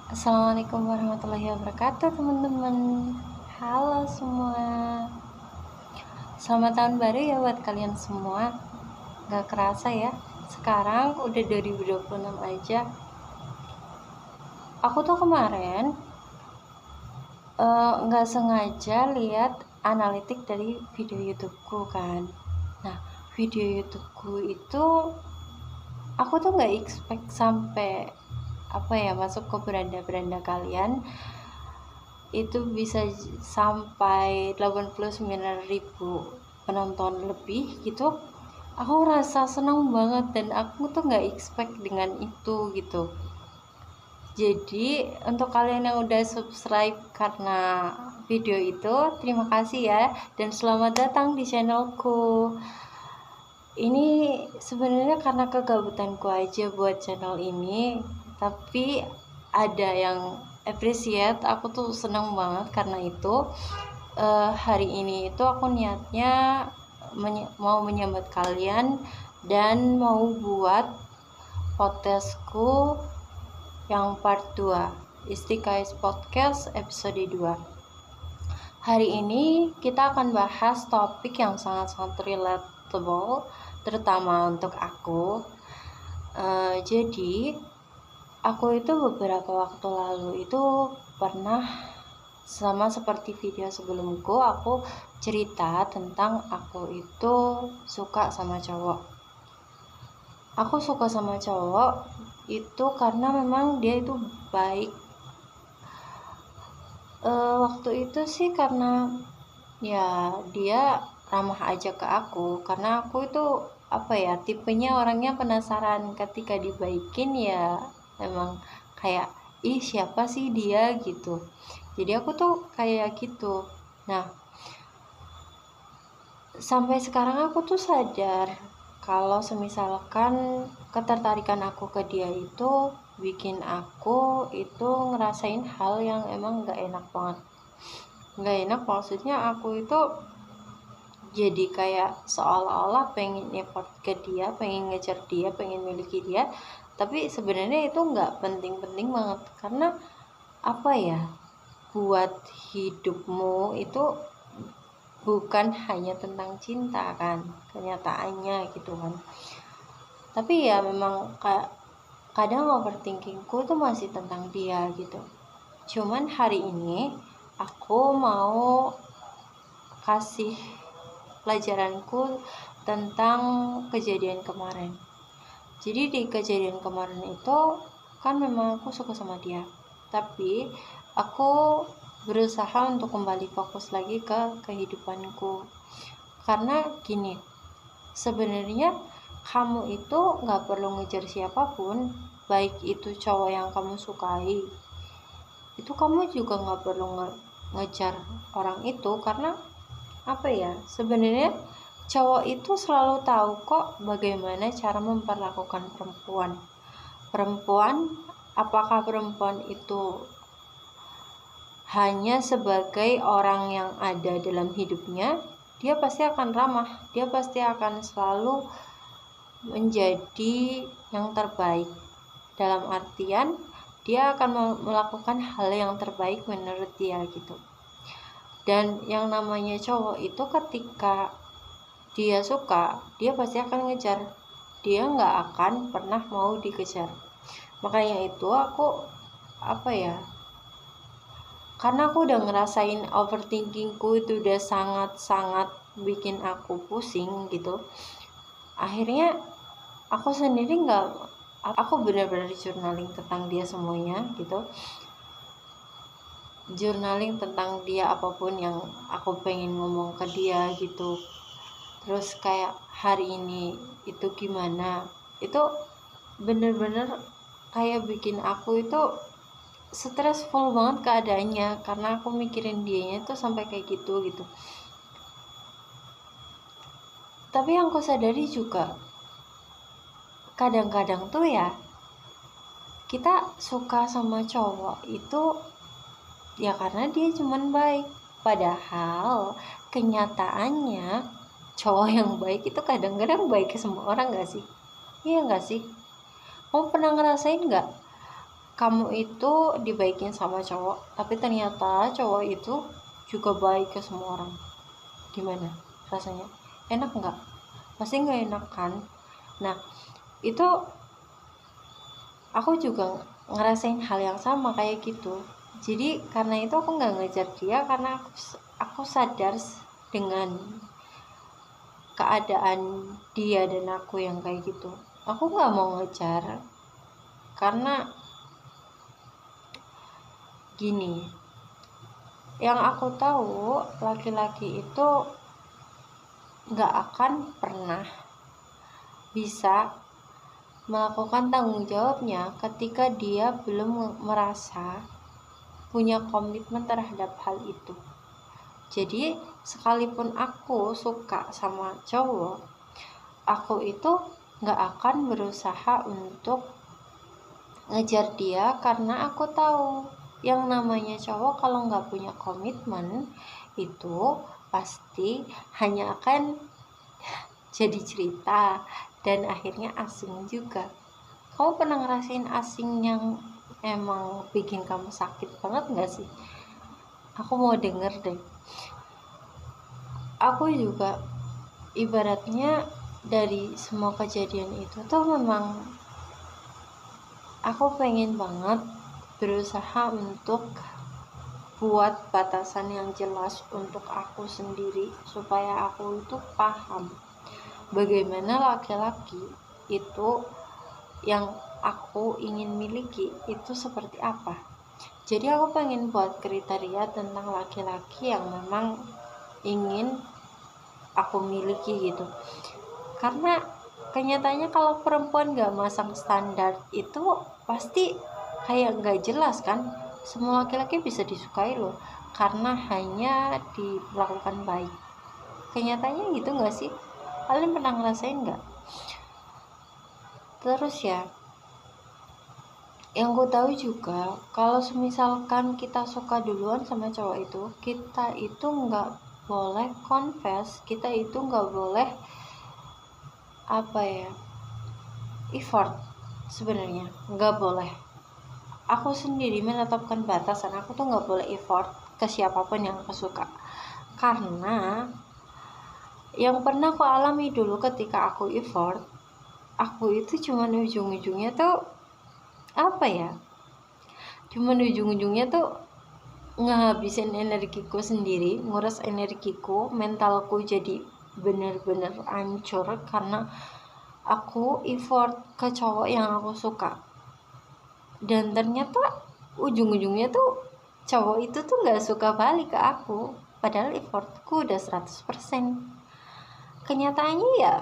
Assalamualaikum warahmatullahi wabarakatuh, teman-teman. Halo semua. Selamat tahun baru ya buat kalian semua. Gak kerasa ya, sekarang udah 2026 aja. Aku tuh kemarin gak sengaja lihat analitik dari video YouTubeku kan. Nah, video YouTubeku itu aku tuh gak expect sampai masuk ke beranda-beranda kalian itu bisa sampai 89.000 penonton lebih gitu. Aku ngerasa senang banget dan aku tuh nggak expect dengan itu gitu. Jadi untuk kalian yang udah subscribe karena video itu, terima kasih ya dan selamat datang di channelku. Ini sebenarnya karena kegabutanku aja buat channel ini, tapi ada yang appreciate. Aku tuh seneng banget karena itu hari ini itu aku niatnya mau menyambut kalian dan mau buat podcastku yang part 2, Istikais Podcast episode 2. Hari ini kita akan bahas topik yang sangat-sangat relatable, terutama untuk aku. Jadi aku itu beberapa waktu lalu itu pernah, sama seperti video sebelumku, aku cerita tentang aku itu suka sama cowok. Aku suka sama cowok itu karena memang dia itu baik. Waktu itu sih karena ya dia ramah aja ke aku, karena aku itu tipenya orangnya penasaran. Ketika dibaikin ya emang kayak ih siapa sih dia gitu, jadi aku tuh kayak gitu. Nah, sampai sekarang aku tuh sadar kalau semisalkan ketertarikan aku ke dia itu bikin aku itu ngerasain hal yang emang gak enak banget. Gak enak maksudnya aku itu jadi kayak seolah-olah pengen effort ke dia, pengen ngejar dia, pengen miliki dia, tapi sebenarnya itu nggak penting-penting banget. Karena buat hidupmu itu bukan hanya tentang cinta kan, kenyataannya gitu kan. Tapi ya memang kadang overthinkingku itu masih tentang dia gitu. Cuman hari ini aku mau kasih pelajaranku tentang kejadian kemarin. Jadi di kejadian kemarin itu kan memang aku suka sama dia, tapi aku berusaha untuk kembali fokus lagi ke kehidupanku. Karena gini, sebenarnya kamu itu gak perlu ngejar siapapun, baik itu cowok yang kamu sukai, itu kamu juga gak perlu ngejar orang itu. Karena sebenarnya cowok itu selalu tahu kok bagaimana cara memperlakukan perempuan. Apakah perempuan itu hanya sebagai orang yang ada dalam hidupnya, dia pasti akan ramah, dia pasti akan selalu menjadi yang terbaik, dalam artian dia akan melakukan hal yang terbaik menurut dia gitu. Dan yang namanya cowok itu ketika dia suka, dia pasti akan ngejar, dia nggak akan pernah mau dikejar. Makanya itu aku karena aku udah ngerasain overthinkingku itu udah sangat-sangat bikin aku pusing gitu. Akhirnya aku sendiri aku benar-benar journaling tentang dia semuanya gitu. Journaling tentang dia, apapun yang aku pengen ngomong ke dia gitu. Terus kayak hari ini itu gimana, itu bener-bener kayak bikin aku itu stressful banget keadaannya, karena aku mikirin dianya tuh sampai kayak gitu. Tapi yang aku sadari juga, kadang-kadang tuh ya kita suka sama cowok itu ya karena dia cuman baik, padahal kenyataannya cowok yang baik itu kadang-kadang baik ke semua orang gak sih? Iya gak sih? Kamu pernah ngerasain gak? kamu itu dibaikin sama cowok, tapi ternyata cowok itu juga baik ke semua orang. Gimana rasanya? Enak nggak? Pasti nggak enak kan? Nah, itu aku juga ngerasain hal yang sama kayak gitu. Jadi karena itu aku nggak ngejar dia, karena aku sadar dengan keadaan dia dan aku yang kayak gitu. Aku nggak mau ngejar karena gini, yang aku tahu laki-laki itu nggak akan pernah bisa melakukan tanggung jawabnya ketika dia belum merasa punya komitmen terhadap hal itu. Jadi sekalipun aku suka sama cowok, aku itu nggak akan berusaha untuk ngejar dia, karena aku tahu yang namanya cowok kalau nggak punya komitmen itu pasti hanya akan jadi cerita dan akhirnya asing juga. Kamu pernah ngerasain asing yang emang bikin kamu sakit banget gak sih? Aku mau denger deh. Aku juga ibaratnya dari semua kejadian itu tuh memang aku pengen banget berusaha untuk buat batasan yang jelas untuk aku sendiri, supaya aku itu paham bagaimana laki-laki itu yang aku ingin miliki itu seperti apa. Jadi aku pengen buat kriteria tentang laki-laki yang memang ingin aku miliki gitu. Karena kenyataannya kalau perempuan gak masang standar itu pasti kayak gak jelas kan. Semua laki-laki bisa disukai loh, karena hanya dilakukan baik. Kenyataannya gitu gak sih? Kalian pernah ngerasain gak? Terus ya, yang gue tahu juga kalau misalkan kita suka duluan sama cowok itu, kita itu nggak boleh confess, kita itu nggak boleh effort. Sebenarnya nggak boleh. Aku sendiri menetapkan batasan, aku tuh nggak boleh effort ke siapapun yang aku suka, karena yang pernah aku alami dulu ketika aku effort, aku itu cuman ujung-ujungnya tuh cuman ujung-ujungnya tuh ngehabisin energiku sendiri, nguras energiku, mentalku jadi bener-bener hancur karena aku effort ke cowok yang aku suka. Dan ternyata ujung-ujungnya tuh cowok itu tuh gak suka balik ke aku, padahal effortku udah 100%. Kenyataannya ya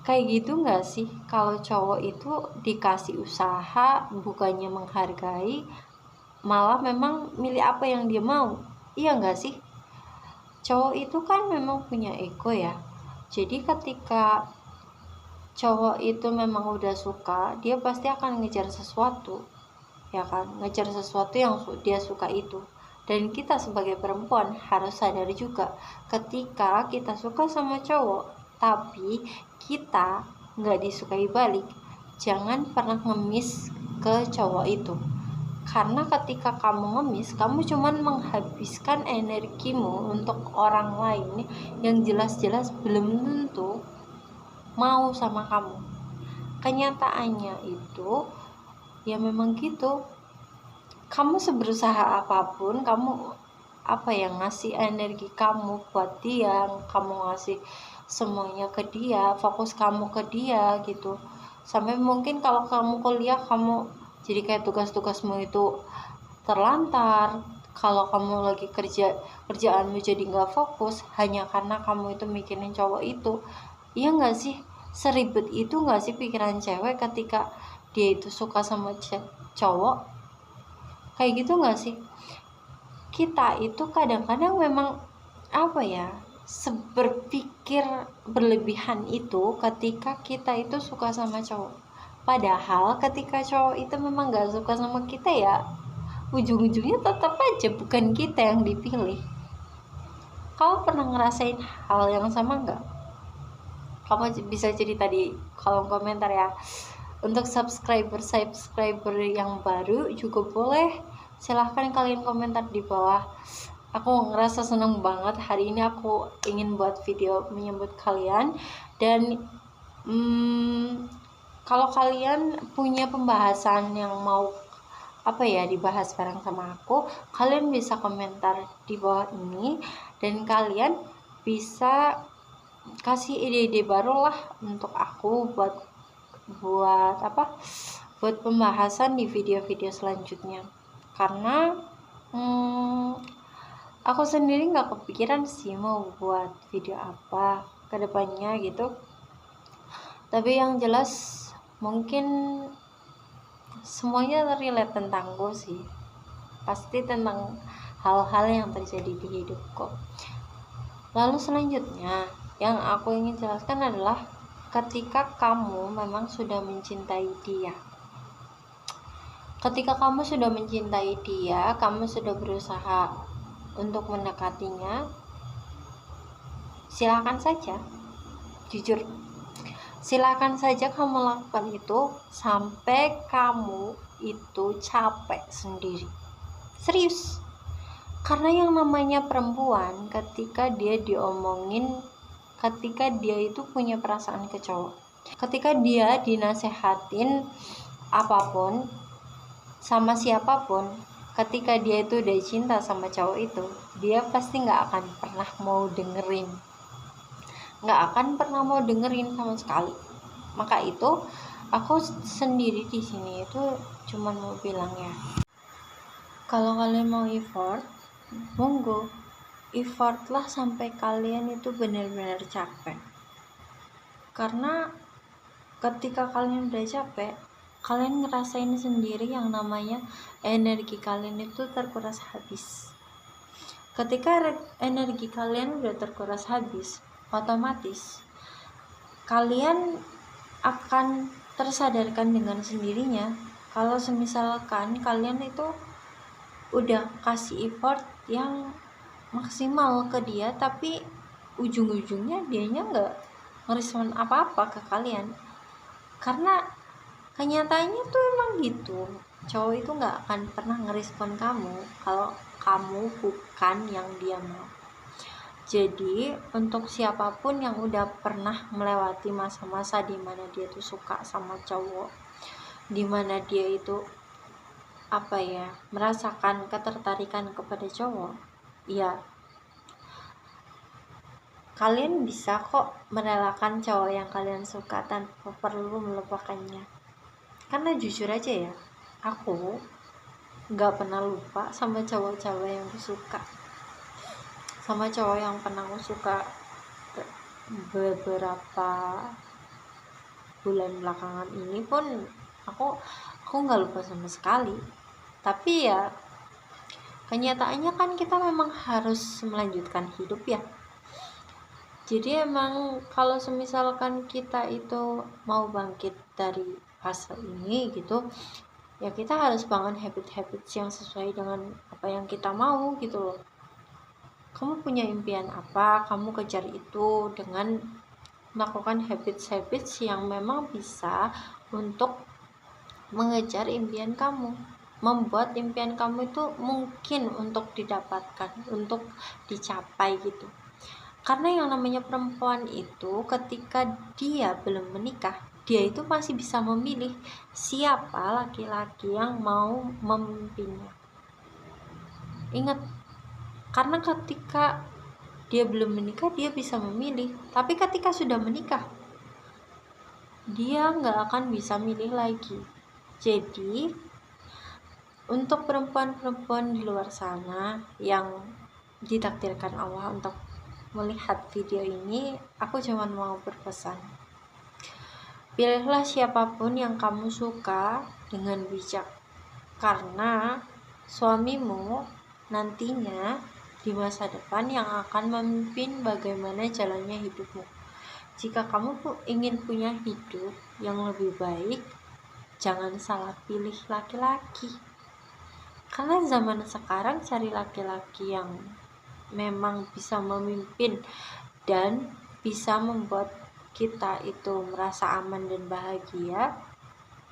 kayak gitu gak sih? Kalau cowok itu dikasih usaha bukannya menghargai, malah memang milih apa yang dia mau. Iya gak sih? Cowok itu kan memang punya ego ya. Jadi ketika cowok itu memang udah suka, dia pasti akan ngejar sesuatu, ya kan? Ngejar sesuatu yang dia suka itu. Dan kita sebagai perempuan harus sadar juga, ketika kita suka sama cowok tapi kita nggak disukai balik, jangan pernah ngemis ke cowok itu. Karena ketika kamu ngemis, kamu cuman menghabiskan energimu untuk orang lain yang jelas-jelas belum tentu mau sama kamu. Kenyataannya itu ya memang gitu. Kamu seberusaha apapun, kamu ngasih energi kamu buat dia, kamu ngasih semuanya ke dia, fokus kamu ke dia gitu. Sampai mungkin kalau kamu kuliah, kamu jadi kayak tugas-tugasmu itu terlantar. Kalau kamu lagi kerjaanmu jadi nggak fokus hanya karena kamu itu mikirin cowok itu. Iya nggak sih? Seribet itu nggak sih pikiran cewek ketika dia itu suka sama cowok? Kayak gitu nggak sih? Kita itu kadang-kadang memang berpikir berlebihan itu ketika kita itu suka sama cowok. Padahal ketika cowok itu memang gak suka sama kita, ya ujung-ujungnya tetap aja bukan kita yang dipilih. Kamu pernah ngerasain hal yang sama gak? Kamu bisa cerita di kolom komentar ya. Untuk subscriber yang baru juga boleh, silahkan kalian komentar di bawah. Aku ngerasa seneng banget hari ini aku ingin buat video menyambut kalian. Dan kalau kalian punya pembahasan yang mau dibahas bareng sama aku, kalian bisa komentar di bawah ini, dan kalian bisa kasih ide-ide baru lah untuk aku buat pembahasan di video-video selanjutnya. Karena aku sendiri nggak kepikiran sih mau buat video apa kedepannya gitu, tapi yang jelas mungkin semuanya relate tentangku sih, pasti tentang hal-hal yang terjadi di hidupku. Lalu selanjutnya yang aku ingin jelaskan adalah ketika kamu memang sudah mencintai dia. Ketika kamu sudah mencintai dia, kamu sudah berusaha untuk mendekatinya, silakan saja. Jujur, silakan saja kamu lakukan itu sampai kamu itu capek sendiri. Serius. Karena yang namanya perempuan, ketika dia diomongin, ketika dia itu punya perasaan ke cowok, ketika dia dinasehatin apapun sama siapapun, ketika dia itu udah cinta sama cowok itu, dia pasti nggak akan pernah mau dengerin sama sekali. Maka itu aku sendiri di sini itu cuman mau bilang ya, kalau kalian mau effort, monggo effort lah sampai kalian itu benar-benar capek. Karena ketika kalian udah capek, kalian ngerasain sendiri yang namanya energi kalian itu terkuras habis. Ketika energi kalian udah terkuras habis, otomatis kalian akan tersadarkan dengan sendirinya kalau semisalkan kalian itu udah kasih effort yang maksimal ke dia, tapi ujung-ujungnya dianya nggak ngerespon apa-apa ke kalian. Karena kenyataannya tuh emang gitu, cowok itu nggak akan pernah ngerespon kamu kalau kamu bukan yang dia mau. Jadi untuk siapapun yang udah pernah melewati masa-masa dimana dia tuh suka sama cowok, dimana dia itu merasakan ketertarikan kepada cowok, ya kalian bisa kok merelakan cowok yang kalian suka tanpa perlu melupakannya. Karena jujur aja ya, aku gak pernah lupa sama cowok-cowok yang aku suka, sama cowok yang pernah aku suka beberapa bulan belakangan ini pun aku gak lupa sama sekali. Tapi ya kenyataannya kan kita memang harus melanjutkan hidup ya. Jadi emang kalau semisalkan kita itu mau bangkit dari fase ini gitu, ya kita harus bangun habit-habit yang sesuai dengan apa yang kita mau gitu loh. Kamu punya impian apa, kamu kejar itu dengan melakukan habits yang memang bisa untuk mengejar impian kamu, membuat impian kamu itu mungkin untuk didapatkan, untuk dicapai gitu. Karena yang namanya perempuan itu ketika dia belum menikah, dia itu masih bisa memilih siapa laki-laki yang mau memimpinnya. Ingat, karena ketika dia belum menikah dia bisa memilih, tapi ketika sudah menikah dia nggak akan bisa milih lagi. Jadi untuk perempuan-perempuan di luar sana yang ditakdirkan Allah untuk melihat video ini, aku cuma mau berpesan, pilihlah siapapun yang kamu suka dengan bijak, karena suamimu nantinya di masa depan yang akan memimpin bagaimana jalannya hidupmu. Jika kamu ingin punya hidup yang lebih baik, jangan salah pilih laki-laki. Karena zaman sekarang cari laki-laki yang memang bisa memimpin dan bisa membuat kita itu merasa aman dan bahagia,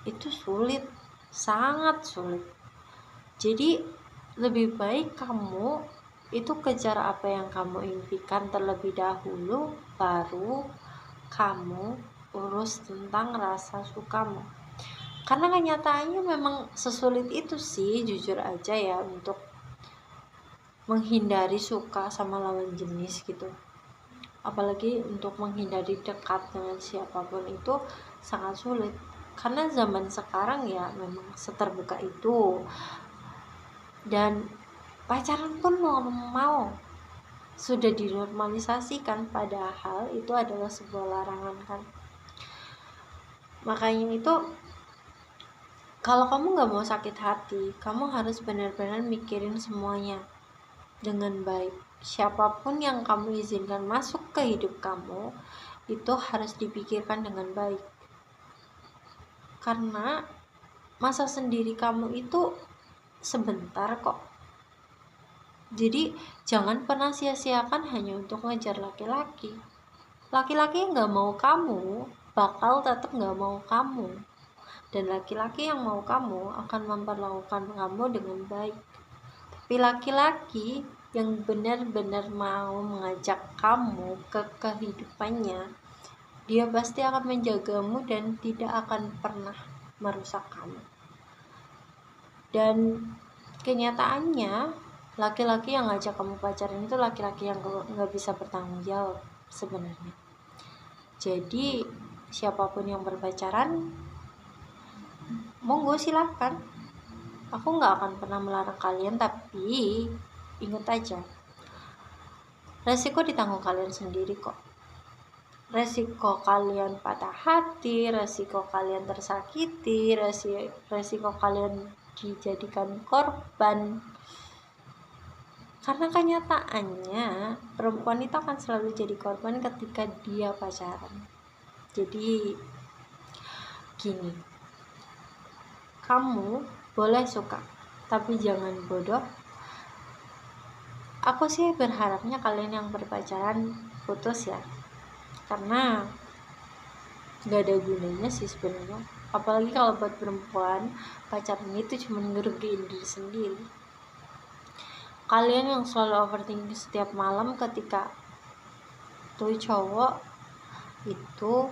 itu sulit, sangat sulit. Jadi lebih baik kamu itu kejar apa yang kamu impikan terlebih dahulu, baru kamu urus tentang rasa sukamu. Karena kenyataannya memang sesulit itu sih, jujur aja ya, untuk menghindari suka sama lawan jenis gitu. Apalagi untuk menghindari dekat dengan siapapun itu sangat sulit. Karena zaman sekarang ya memang seterbuka itu. Dan pacaran pun mau sudah dinormalisasikan, padahal itu adalah sebuah larangan kan. Makanya itu kalau kamu gak mau sakit hati, kamu harus benar-benar mikirin semuanya dengan baik. Siapapun yang kamu izinkan masuk ke hidup kamu, itu harus dipikirkan dengan baik. Karena masa sendiri kamu itu sebentar kok. Jadi jangan pernah sia-siakan hanya untuk ngejar laki-laki. Laki-laki yang gak mau kamu bakal tetap gak mau kamu. Dan laki-laki yang mau kamu akan memperlakukan kamu dengan baik. Tapi laki-laki yang benar-benar mau mengajak kamu ke kehidupannya, dia pasti akan menjagamu dan tidak akan pernah merusak kamu. Dan kenyataannya laki-laki yang ngajak kamu pacaran itu laki-laki yang gak bisa bertanggung jawab sebenarnya. Jadi siapapun yang berpacaran, monggo silahkan. Aku gak akan pernah melarang kalian, tapi ingat aja, resiko ditanggung kalian sendiri kok. Resiko kalian patah hati, resiko kalian tersakiti, resiko kalian dijadikan korban. Karena kenyataannya perempuan itu akan selalu jadi korban ketika dia pacaran. Jadi gini, kamu boleh suka, tapi jangan bodoh. Aku sih berharapnya kalian yang berpacaran putus ya, karena gak ada gunanya sih sebenarnya. Apalagi kalau buat perempuan, pacaran itu cuma ngerugiin diri sendiri. Kalian yang selalu overthinking setiap malam ketika tuh cowok itu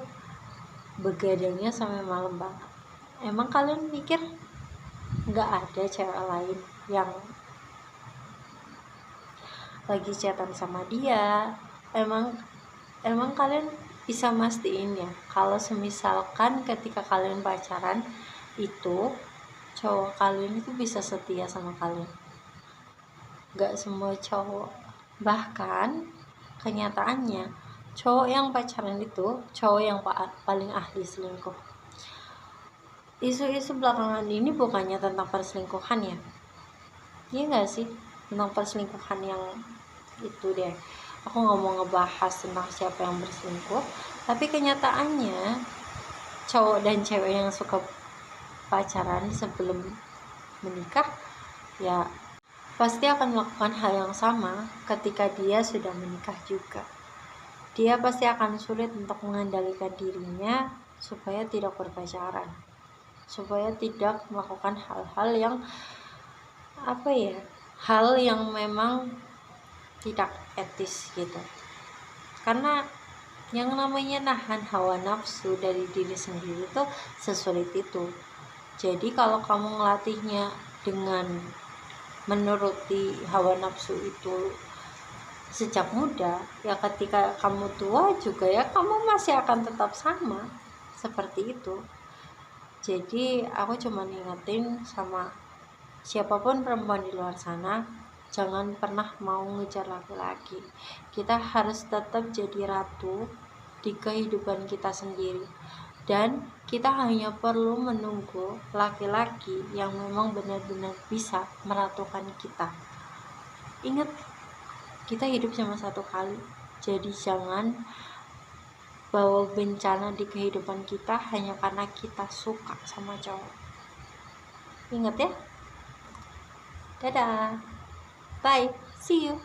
begadangnya sampai malam banget. Emang kalian mikir gak ada cewek lain yang lagi chatan sama dia? Emang kalian bisa mastiin ya kalau semisalkan ketika kalian pacaran itu cowok kalian itu bisa setia sama kalian? Gak semua cowok. Bahkan kenyataannya cowok yang pacaran itu cowok yang paling ahli selingkuh. Isu-isu belakangan ini bukannya tentang perselingkuhan ya, iya gak sih? Tentang perselingkuhan yang itu deh. Aku gak mau ngebahas tentang siapa yang berselingkuh, tapi kenyataannya cowok dan cewek yang suka pacaran sebelum menikah ya pasti akan melakukan hal yang sama ketika dia sudah menikah juga. Dia pasti akan sulit untuk mengendalikan dirinya supaya tidak berpacaran, supaya tidak melakukan hal-hal yang hal yang memang tidak etis gitu. Karena yang namanya nahan hawa nafsu dari diri sendiri itu sesulit itu. Jadi kalau kamu ngelatihnya dengan menuruti hawa nafsu itu sejak muda, ya ketika kamu tua juga ya kamu masih akan tetap sama seperti itu. Jadi aku cuma ingetin sama siapapun perempuan di luar sana, jangan pernah mau ngejar laki-laki. Kita harus tetap jadi ratu di kehidupan kita sendiri, dan kita hanya perlu menunggu laki-laki yang memang benar-benar bisa meratukan kita. Ingat, kita hidup cuma satu kali, jadi jangan bawa bencana di kehidupan kita hanya karena kita suka sama cowok. Ingat ya. Dadah, bye, see you.